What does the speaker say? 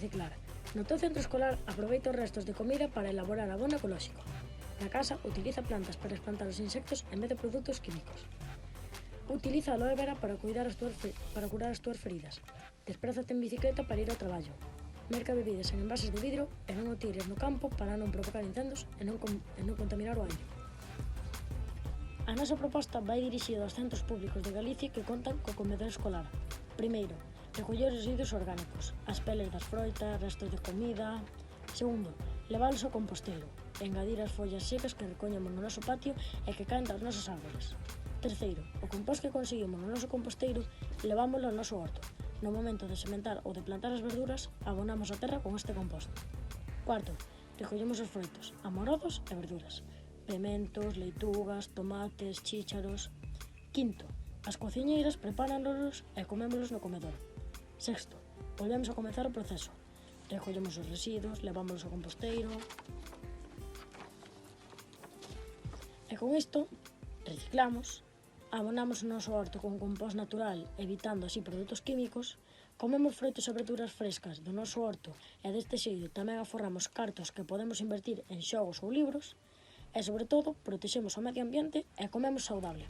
reciclar. No teu centro escolar aproveita os restos de comida para elaborar abono ecolóxico. Na casa utiliza plantas para espantar os insectos en vez de produtos químicos. Utiliza aloe vera para curar as túas feridas. Desprázate en bicicleta para ir ao traballo. Merca bebidas en envases de vidro e non o tires no campo para non provocar incendios e non contaminar o aire. A nosa proposta vai dirixida aos centros públicos de Galicia que contan co comedor escolar. Primeiro, recoller os residuos orgánicos, as peles das froitas, restos de comida. Segundo, leválos ao composteiro, engadir as follas secas que recoñemos no noso patio e que caen das nosas árbores. Terceiro, o compost que conseguimos no noso composteiro levámoslo ao noso horto. No momento de sementar ou de plantar as verduras, abonamos a terra con este compost. Cuarto, recollemos os froitos, amorodos e verduras, pementos, leitugas, tomates, chícharos. Quinto, as cociñeiras prepáranlos e comémolos no comedor. Sexto, volvemos a comezar o proceso. Recollemos os residuos, levámolos ao composteiro. E con isto, reciclamos, abonamos o noso horto con compost natural, evitando así produtos químicos, comemos froitos e verduras frescas do noso horto e deste xeito tamén aforramos cartos que podemos invertir en xogos ou libros e, sobre todo, protexemos o medio ambiente e comemos saudable.